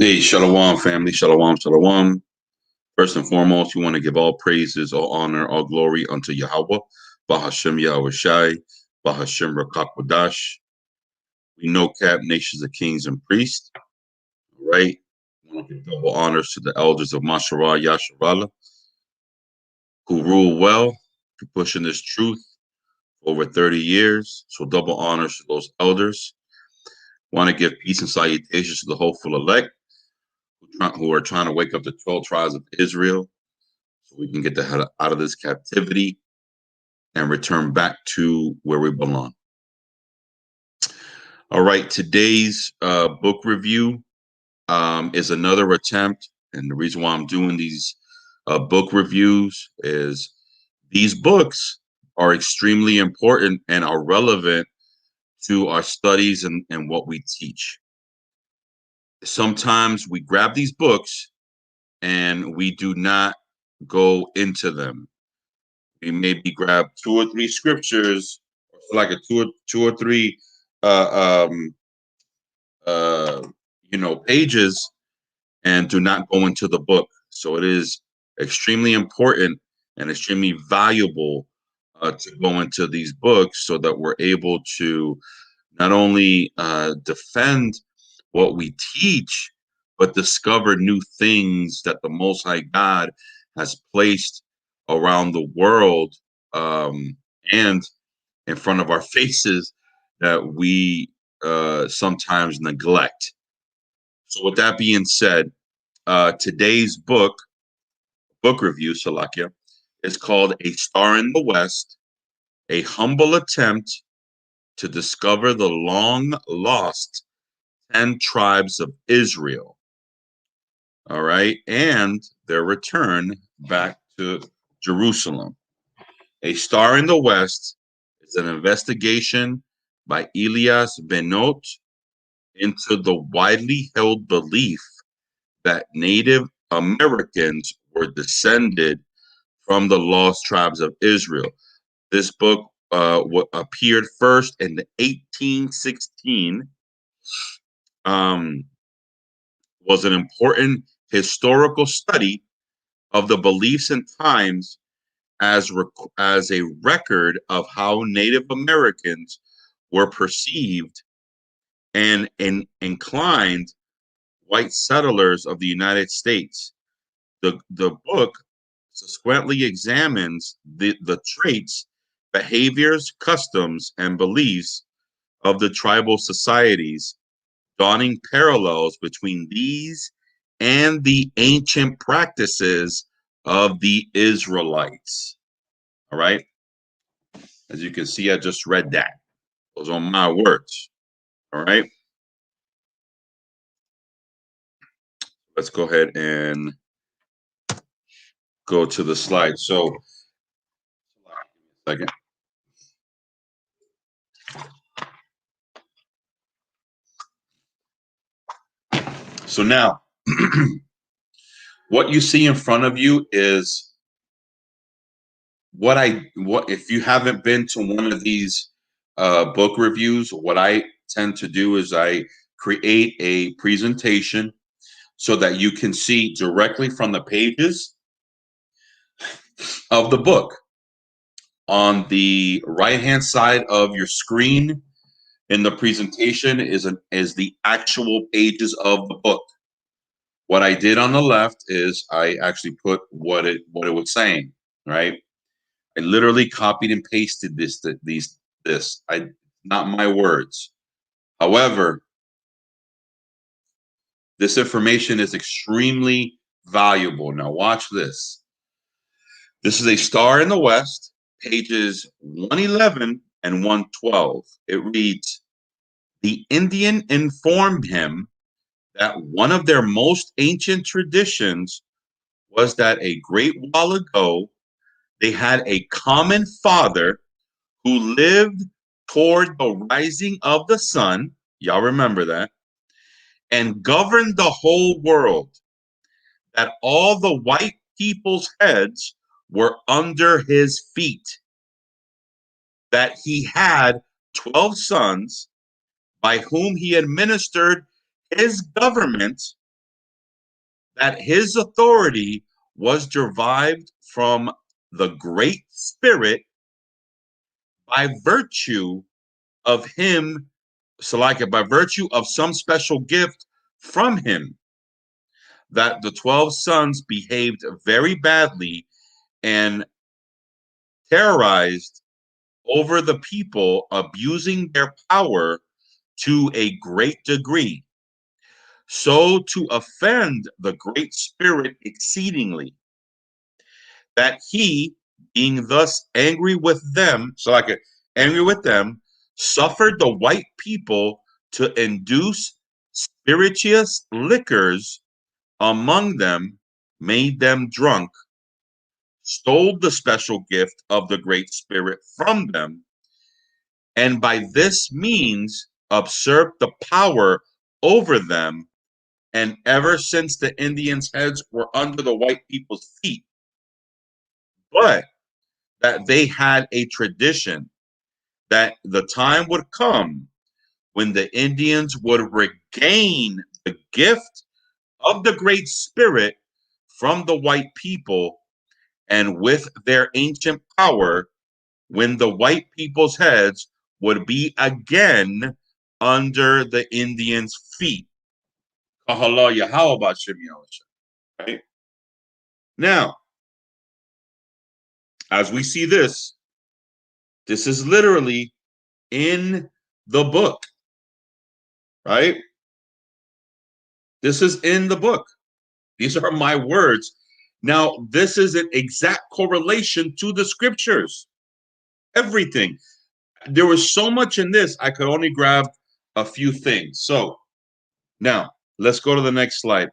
Hey, Shalom, family. Shalom, shalom. First and foremost, we want to give all praises, all honor, all glory unto Yahweh, Bahashem Yahweh Shai, Bahashem Rakakwadash. We know cap nations of kings and priests, right? We want to give double honors to the elders of Masharah Yasharallah, who rule well, for pushing this truth for over 30 years. So double honors to those elders. Want to give peace and salutations to the hopeful elect who are trying to wake up the 12 tribes of Israel so we can get the hell out of this captivity and return back to where we belong. All right, today's book review is another attempt, and the reason why I'm doing these book reviews is these books are extremely important and are relevant to our studies and what we teach. Sometimes we grab these books and we do not go into them. We maybe grab two or three scriptures, like a two or three, uh, um, pages, and do not go into the book. So it is extremely important and extremely valuable to go into these books so that we're able to not only defend what we teach, but discover new things that the Most High God has placed around the world and in front of our faces that we sometimes neglect. So with that being said, today's book review, Salakia, is called A Star in the West, a humble attempt to discover the long lost 10 tribes of Israel. All right. And their return back to Jerusalem. A Star in the West is an investigation by Elais Boudinots into the widely held belief that Native Americans were descended from the lost tribes of Israel. This book appeared first in 1816. Was an important historical study of the beliefs and times as a record of how Native Americans were perceived and inclined white settlers of the United States. The book subsequently examines the traits, behaviors, customs, and beliefs of the tribal societies, dawning parallels between these and the ancient practices of the Israelites. All right. As you can see, I just read that. Those are my words. All right. Let's go ahead and go to the slide. So, second. So now, what you see in front of you is what if you haven't been to one of these book reviews, what I tend to do is I create a presentation so that you can see directly from the pages of the book. On the right-hand side of your screen in the presentation is the actual pages of the book. What I did on the left is I actually put what it was saying, right? I literally copied and pasted this. Not my words. However, this information is extremely valuable. Now watch this. This is A Star in the West, pages 111 and 112. It reads, "The Indian informed him that one of their most ancient traditions was that a great while ago they had a common father who lived toward the rising of the sun," y'all remember that, "and governed the whole world, that all the white people's heads were under his feet, that he had 12 sons by whom he administered his government, that his authority was derived from the Great Spirit by virtue of him, so like it, by virtue of some special gift from him, that the 12 sons behaved very badly and terrorized over the people, abusing their power to a great degree, so to offend the Great Spirit exceedingly, that he, being thus angry with them, so like angry with them, suffered the white people to induce spirituous liquors among them, made them drunk, stole the special gift of the Great Spirit from them, and by this means usurped the power over them. And ever since the Indians' heads were under the white people's feet, but that they had a tradition that the time would come when the Indians would regain the gift of the Great Spirit from the white people, and with their ancient power, when the white people's heads would be again under the Indians' feet. How about right? Now, as we see this, this is literally in the book, right? This is in the book. These are my words. Now, this is an exact correlation to the scriptures. Everything. There was so much in this, I could only grab a few things. So now let's go to the next slide.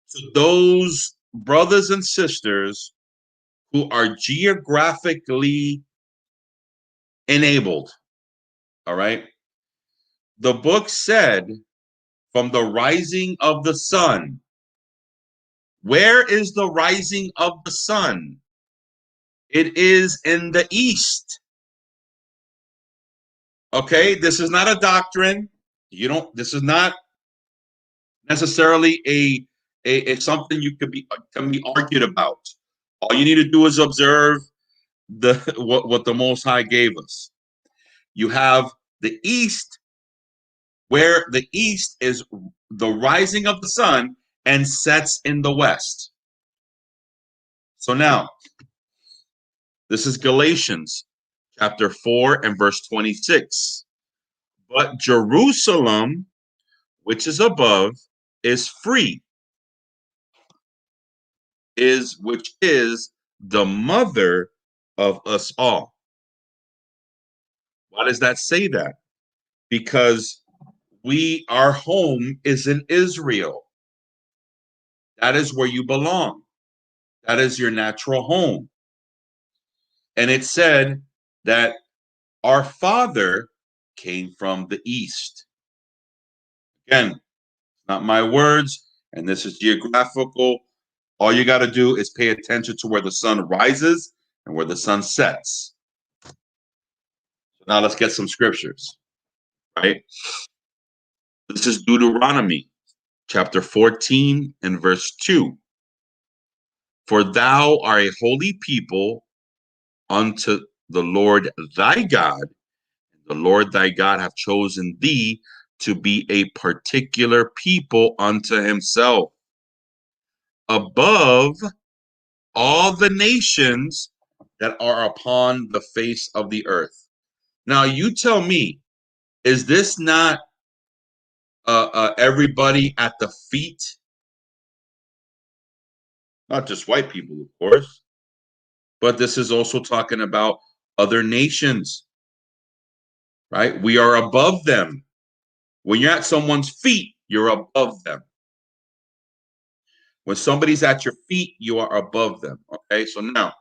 So those brothers and sisters who are geographically enabled, all right? The book said, from the rising of the sun. Where is the rising of the sun? It is in the east. Okay, this is not a doctrine. You don't. This is not necessarily a something you can be argued about. All you need to do is observe the what the Most High gave us. You have the east, where the east is the rising of the sun and sets in the west. So now, this is Galatians chapter 4 and verse 26. But Jerusalem, which is above, is free, which is the mother of us all. Why does that say that? Because our home is in Israel. That is where you belong. That is your natural home. And it said that our father came from the east. Again, not my words, and this is geographical. All you got to do is pay attention to where the sun rises and where the sun sets. So now let's get some scriptures, right? This is Deuteronomy chapter 14 and verse 2. For thou art a holy people unto the Lord thy God. The Lord thy God hath chosen thee to be a particular people unto himself, above all the nations that are upon the face of the earth. Now, you tell me, is this not everybody at the feet? Not just white people, of course, but this is also talking about other nations, right? We are above them. When you're at someone's feet, you're above them. When somebody's at your feet, you are above them. Okay, so now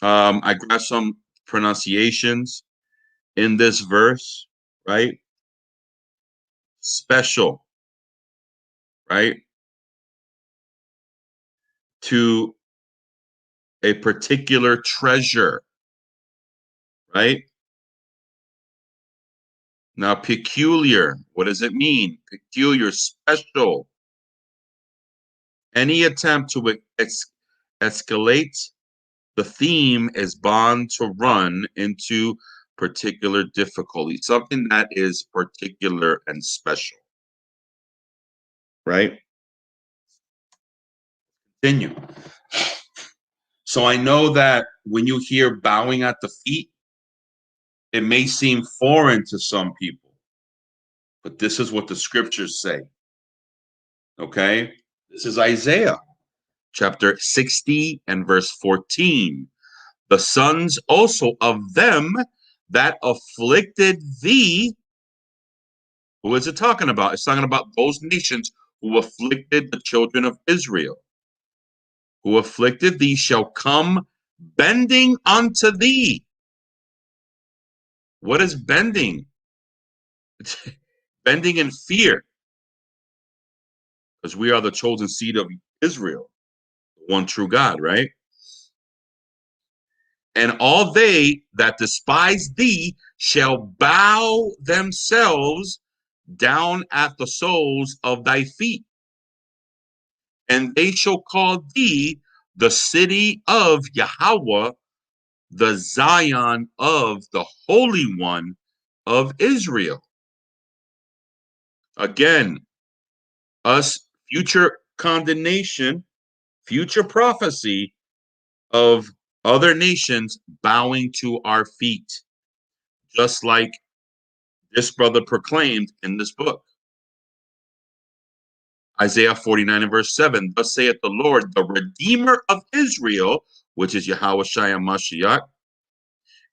I grabbed some pronunciations in this verse, right? Special, right? To a particular treasure, right? Now, peculiar, what does it mean? Peculiar, special. Any attempt to escalate the theme is bound to run into particular difficulty, something that is particular and special, right? Continue. So I know that when you hear bowing at the feet, it may seem foreign to some people, but this is what the scriptures say. Okay? This is Isaiah chapter 60 and verse 14. The sons also of them that afflicted thee. Who is it talking about? It's talking about those nations who afflicted the children of Israel. Who afflicted thee shall come bending unto thee. What is bending? Bending in fear, because we are the chosen seed of Israel, the one true God, right? And all they that despise thee shall bow themselves down at the soles of thy feet, and they shall call thee the city of Yahweh, the Zion of the Holy One of Israel. Again, us future condemnation, future prophecy of other nations bowing to our feet, just like this brother proclaimed in this book. Isaiah 49 and verse 7, thus saith the Lord, the Redeemer of Israel, which is Yahweh Shai Mashiach,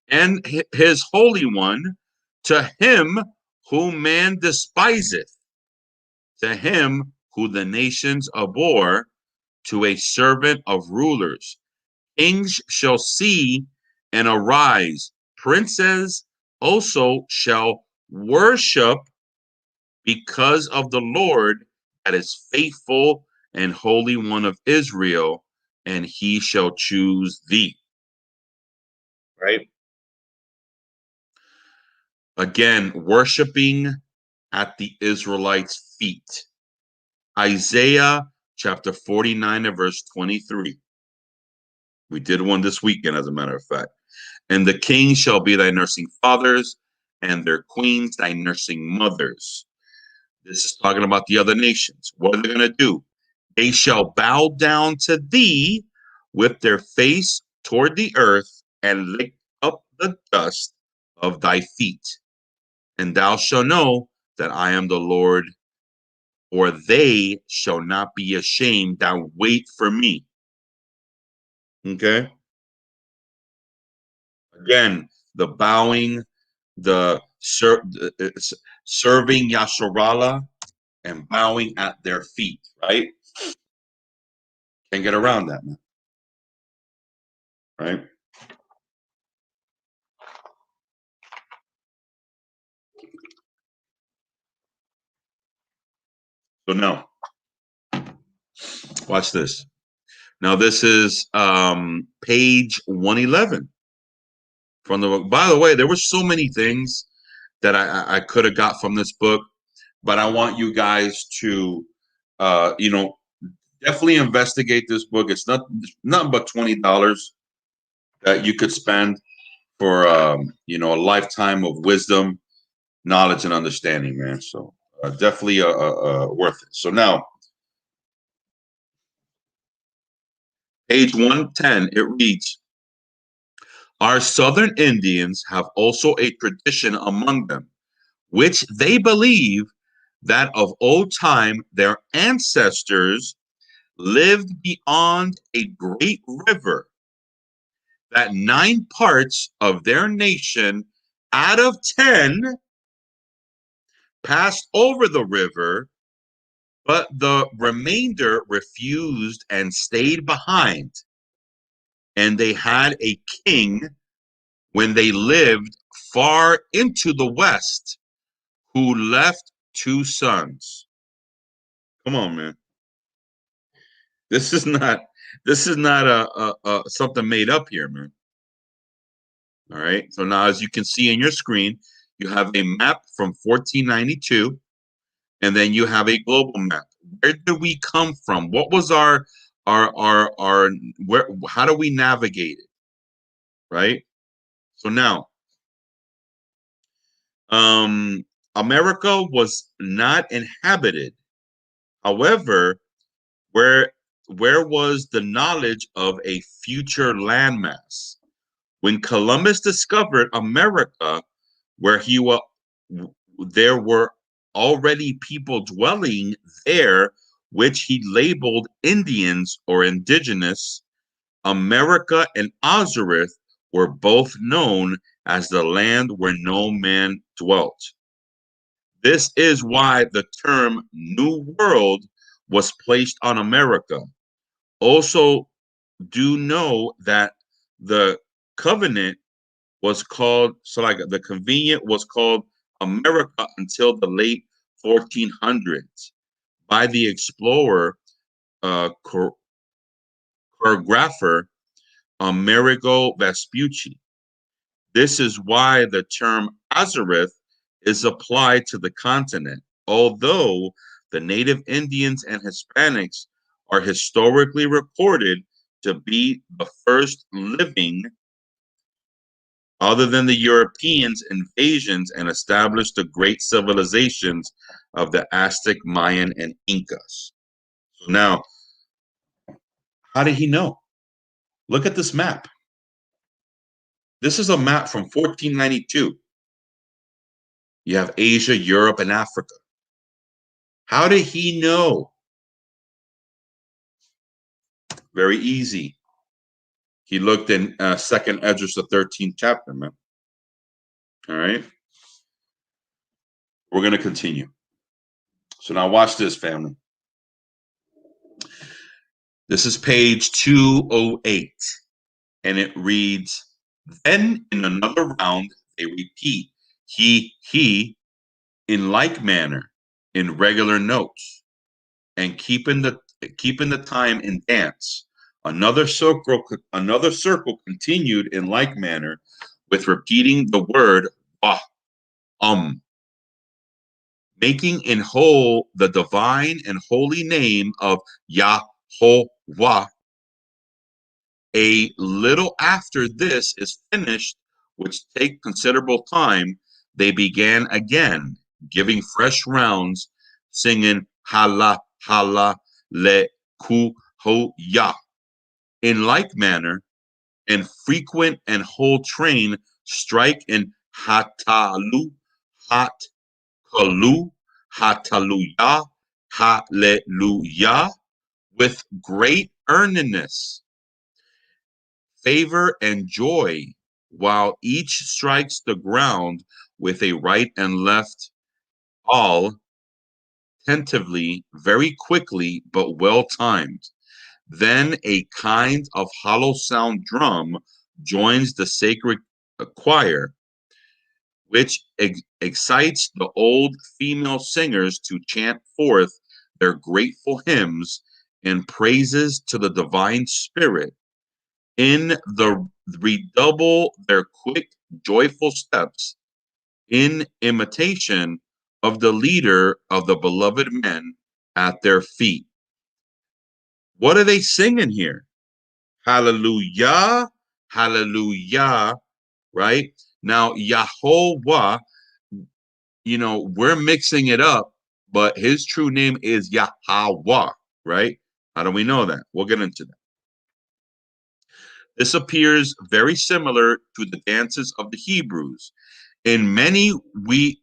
and his Holy One, to him whom man despiseth, to him who the nations abhor, to a servant of rulers. Kings shall see and arise. Princes also shall worship, because of the Lord that is faithful and Holy One of Israel, and he shall choose thee. Right? Again, worshiping at the Israelites' feet. Isaiah chapter 49 and verse 23. We did one this weekend, as a matter of fact. And the kings shall be thy nursing fathers, and their queens thy nursing mothers. This is talking about the other nations. What are they going to do? They shall bow down to thee with their face toward the earth, and lick up the dust of thy feet. And thou shalt know that I am the Lord, or they shall not be ashamed that wait for me. Okay? Again, the bowing, the serving Yasharallah, and bowing at their feet, right? Can't get around that, man. Right? So now, watch this. Now this is page 111 from the book. By the way, there were so many things that I could have got from this book, but I want you guys to, definitely investigate this book. It's nothing but $20 that you could spend for, a lifetime of wisdom, knowledge, and understanding, man. So definitely worth it. So now, page 110, it reads, our southern Indians have also a tradition among them, which they believe that of old time their ancestors lived beyond a great river, that 9 parts of their nation out of 10 passed over the river, but the remainder refused and stayed behind. And they had a king when they lived far into the west, who left 2 sons. Come on, man. This is not a something made up here, man. All right. So now, as you can see in your screen, you have a map from 1492, and then you have a global map. Where did we come from? What was our where? How do we navigate it? Right. So now, America was not inhabited. However, where where was the knowledge of a future landmass? When Columbus discovered America, where he was, there were already people dwelling there, which he labeled Indians or indigenous. America and Ozareth were both known as the land where no man dwelt. This is why the term New World was placed on America. Also, do know that the covenant was called, so like the convenient was called America until the late 1400s by the explorer, choreographer Amerigo Vespucci. This is why the term Azareth is applied to the continent, although the native Indians and Hispanics are historically recorded to be the first living, other than the Europeans' invasions and established the great civilizations of the Aztec, Mayan, and Incas. So now, how did he know? Look at this map. This is a map from 1492. You have Asia, Europe, and Africa. How did he know? Very easy. He looked in Second Esdras, the 13th chapter, man. All right. We're going to continue. So now watch this, family. This is page 208, and it reads, then in another round, they repeat, he, in like manner, in regular notes, and keeping the time in dance. Another circle continued in like manner, with repeating the word wah, making in whole the divine and holy name of Yahweh. A little after this is finished, which take considerable time, they began again, giving fresh rounds, singing Hala Hala Le Ku Ho Ya. In like manner, and frequent and whole train strike in Hatalu, Hat Kalu, Hallelujah, Hallelujah, with great earnestness, favor, and joy, while each strikes the ground with a right and left, all tentatively, very quickly, but well timed. Then a kind of hollow sound drum joins the sacred choir, which excites the old female singers to chant forth their grateful hymns and praises to the divine spirit. In the redouble their quick, joyful steps in imitation of the leader of the beloved men at their feet. What are they singing here? Hallelujah, hallelujah, right? Now, Yahweh, we're mixing it up, but his true name is Yahweh, right? How do we know that? We'll get into that. This appears very similar to the dances of the Hebrews. In many, we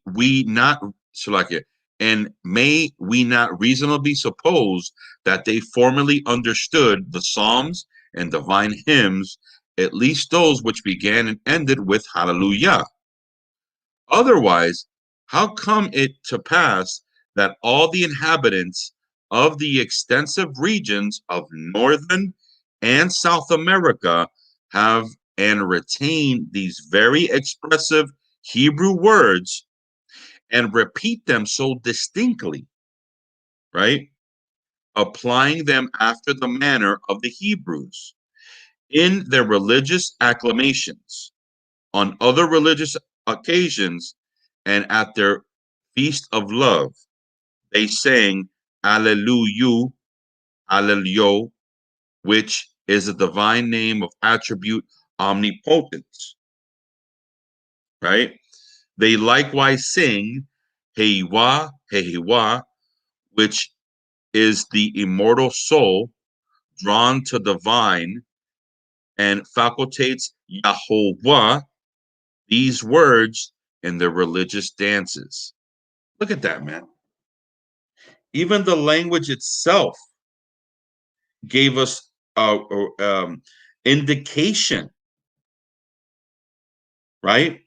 not Shalakia, and may we not reasonably suppose that they formerly understood the psalms and divine hymns, at least those which began and ended with Hallelujah. Otherwise, how come it to pass that all the inhabitants of the extensive regions of Northern and South America have and retain these very expressive Hebrew words and repeat them so distinctly, right? Applying them after the manner of the Hebrews in their religious acclamations, on other religious occasions, and at their feast of love. They sang Alleluia, Allelio, which is a divine name of attribute omnipotence, right? They likewise sing Heiwa, Heiwa, which is the immortal soul drawn to divine and facultates Yahovah, these words in their religious dances. Look at that, man. Even the language itself gave us indication, right?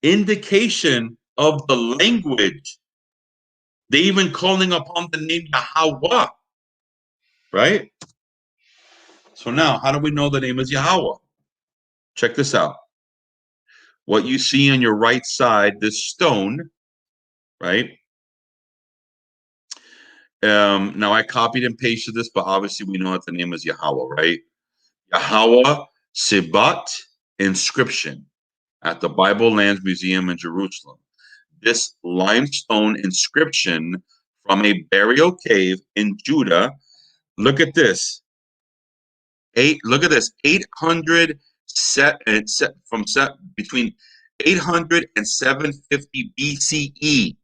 Indication of the language. They even calling upon the name Yahweh, right? So now, how do we know the name is Yahweh? Check this out. What you see on your right side, this stone, right? Now I copied and pasted this, but obviously we know that the name is Yahweh, right? Yahweh Sibat inscription at the Bible Lands Museum in Jerusalem. This limestone inscription from a burial cave in Judah. Look at this. Look at this. 800 between 800 and 750 BCE.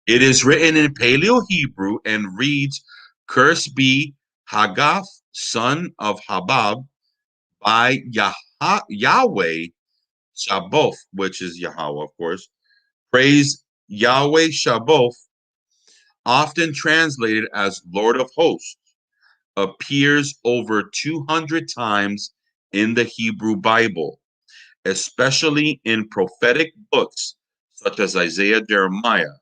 It is written in Paleo Hebrew and reads, "Cursed be Hagaph, son of Habab, by Yahweh Shabboth," which is Yahweh, of course. Praise Yahweh Shabboth, often translated as Lord of Hosts, appears over 200 times in the Hebrew Bible, especially in prophetic books such as Isaiah, Jeremiah.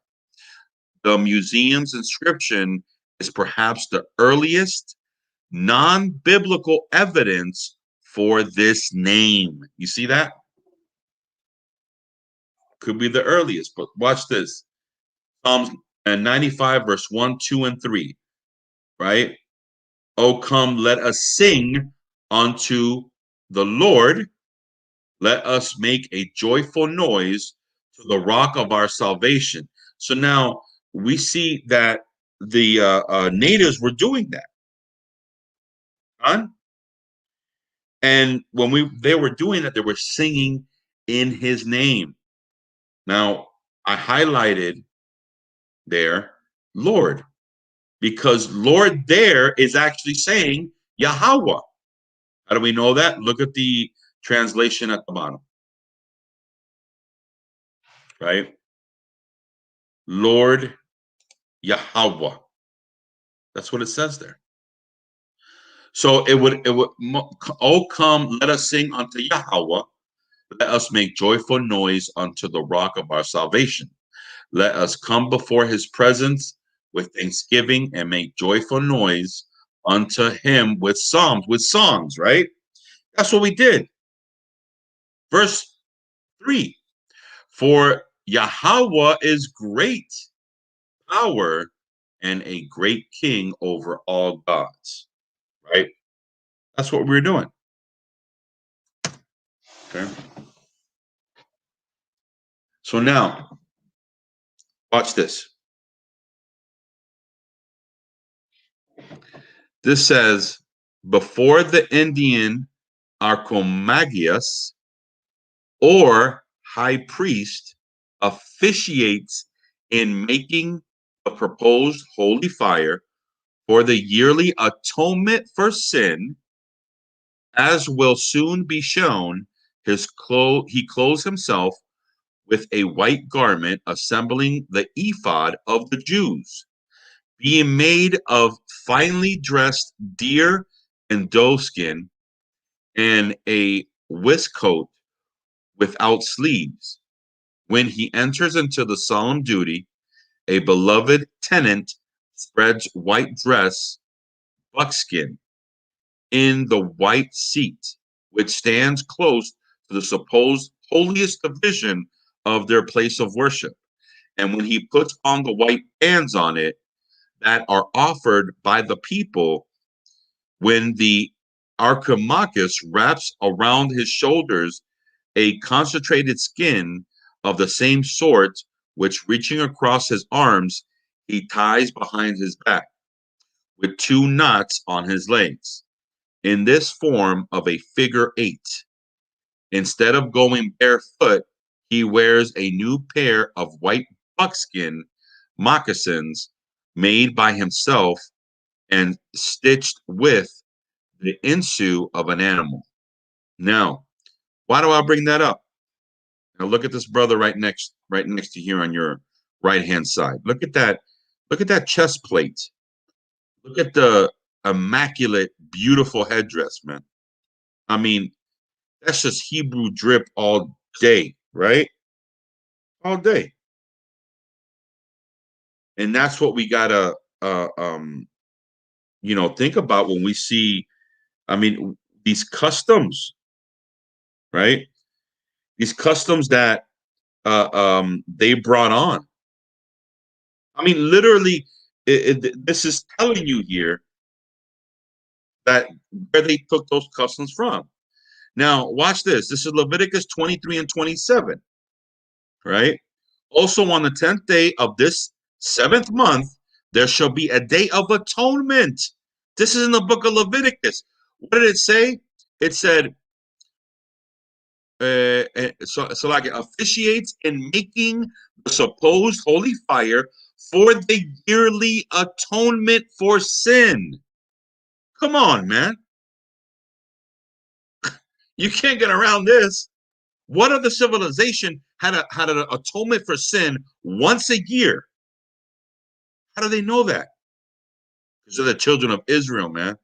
The museum's inscription is perhaps the earliest non-biblical evidence for this name. You see that? Could be the earliest, but watch this. Psalms 95, verse 1, 2, and 3, right? Oh, come, let us sing unto the Lord. Let us make a joyful noise to the rock of our salvation. So now we see that the natives were doing that. Huh? And when they were doing that, they were singing in his name. Now, I highlighted there, Lord, because Lord there is actually saying Yahweh. How do we know that? Look at the translation at the bottom, right? Lord Yahweh. That's what it says there. So it would, oh, come, let us sing unto Yahweh. Let us make joyful noise unto the rock of our salvation. Let us come before his presence with thanksgiving and make joyful noise unto him with psalms, with songs, right? That's what we did. Verse 3, for Yahweh is great power and a great king over all gods, right? That's what we're doing. Okay. So now, watch this. This says, before the Indian Archomagius or high priest officiates in making the proposed holy fire for the yearly atonement for sin, as will soon be shown, he clothes himself with a white garment, assembling the ephod of the Jews, being made of finely dressed deer and doe skin, and a waistcoat without sleeves. When he enters into the solemn duty, a beloved tenant spreads white dress, buckskin, in the white seat, which stands close to the supposed holiest division of their place of worship. And when he puts on the white bands on it that are offered by the people, when the Archimachus wraps around his shoulders a concentrated skin of the same sort, which reaching across his arms, he ties behind his back with two knots on his legs in this form of a figure eight. Instead of going barefoot, he wears a new pair of white buckskin moccasins made by himself and stitched with the insu of an animal. Now, why do I bring that up? Now look at this brother right next to here on your right hand side. Look at that. Look at that chest plate. Look at the immaculate, beautiful headdress, man. I mean, that's just Hebrew drip all day, right? All day. And that's what we gotta think about when we see, I mean, these customs, right? These customs that they brought on. I mean, literally, this is telling you here that where they took those customs from. Now, watch this. This is Leviticus 23 and 27, right? Also, on the 10th day of this 7th month, there shall be a day of atonement. This is in the book of Leviticus. What did it say? It said, so like it officiates in making the supposed holy fire for the yearly atonement for sin. Come on, man. You can't get around this. What other civilization had an atonement for sin once a year? How do they know that? Because they're the children of Israel, man.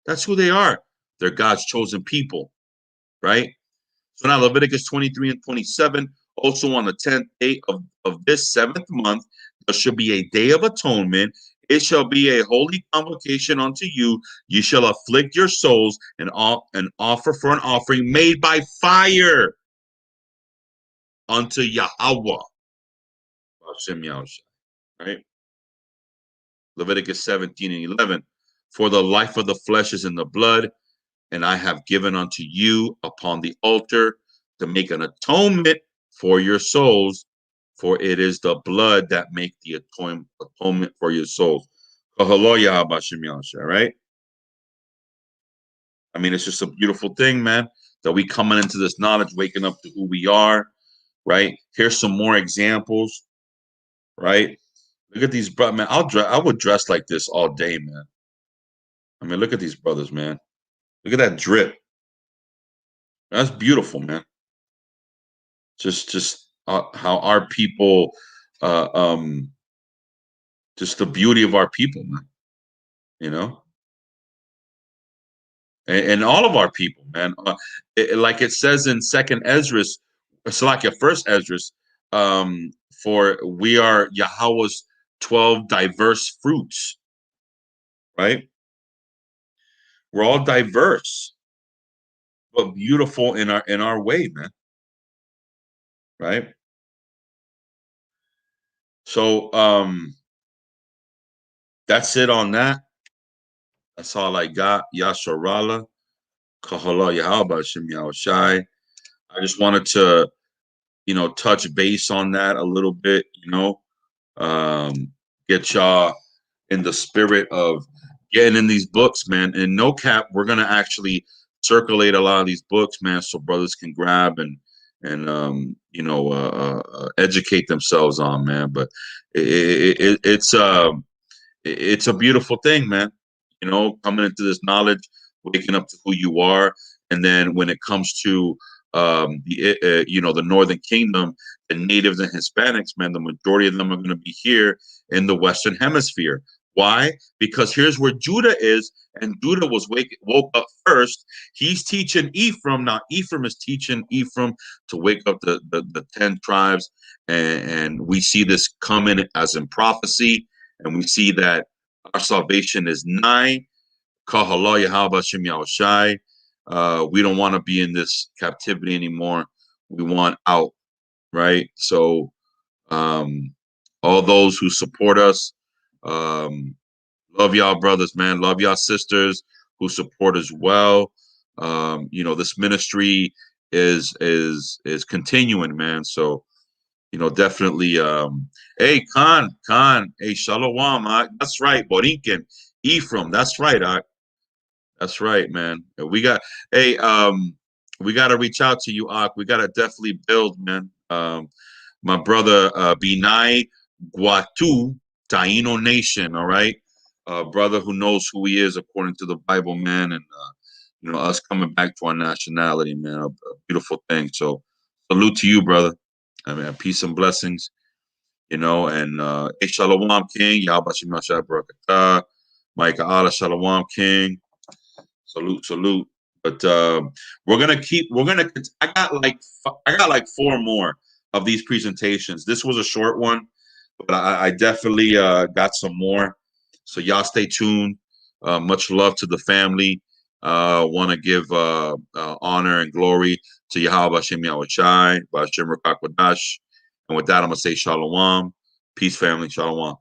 That's who they are. They're God's chosen people, right? So now Leviticus 23 and 27, also on the 10th day of this 7th month, there shall be a day of atonement. It shall be a holy convocation unto you. You shall afflict your souls and offer for an offering made by fire unto Yahweh. Right? Leviticus 17 and 11. For the life of the flesh is in the blood, and I have given unto you upon the altar to make an atonement for your souls, for it is the blood that make the atonement for your souls. Right? I mean, it's just a beautiful thing, man, that we coming into this knowledge, waking up to who we are, right? Here's some more examples, right? Look at these brothers, man. I would dress like this all day, man. I mean, look at these brothers, man. Look at that drip. That's beautiful, man. Just how our people, uh, um, just the beauty of our people, man. You know, and all of our people, man. Like it says in Second Esdras, Salakia First Esdras, for we are Yahweh's 12 diverse fruits, right? We're all diverse, but beautiful in our way, man. Right? So that's it on that. That's all I got. Yasharala. Kahala Yahaba Shem Yahushai. I just wanted to, touch base on that a little bit, get y'all in the spirit of getting in these books, man. And no cap, we're gonna actually circulate a lot of these books, man, so brothers can grab and educate themselves on, man. But it's a beautiful thing, man. Coming into this knowledge, waking up to who you are, and then when it comes to the Northern Kingdom, the natives and Hispanics, man, the majority of them are going to be here in the Western Hemisphere. Why? Because here's where Judah is, and Judah woke up first. He's teaching Ephraim. Now Ephraim is teaching Ephraim to wake up the 10 tribes, and we see this coming as in prophecy, and we see that our salvation is nigh. Kahala Yahweh Shem Yahushai. We don't want to be in this captivity anymore. We want out, right? So, all those who support us, love y'all brothers, man. Love y'all sisters who support as well. This ministry is continuing, man. So definitely. Hey, Khan, hey, Shalom. That's right, Borinkin, Ephraim. That's right. That's right, man. Hey, we got to reach out to you, Ak. We got to definitely build, man. My brother, Binai Guatu, Taino Nation. All right, brother who knows who he is according to the Bible, man, and us coming back to our nationality, man, a beautiful thing. So, salute to you, brother. I mean, peace and blessings. And hey, Shalom King, Yahbashim Mashiach Barakatah, Micah Allah Shalom King. Salute. But I got like four more of these presentations. This was a short one, but I definitely got some more. So y'all stay tuned. Much love to the family. Want to give honor and glory to Yahweh Bashem Yahushai, Bashem Rakakwadash. And with that, I'm going to say shalom. Peace, family. Shalom.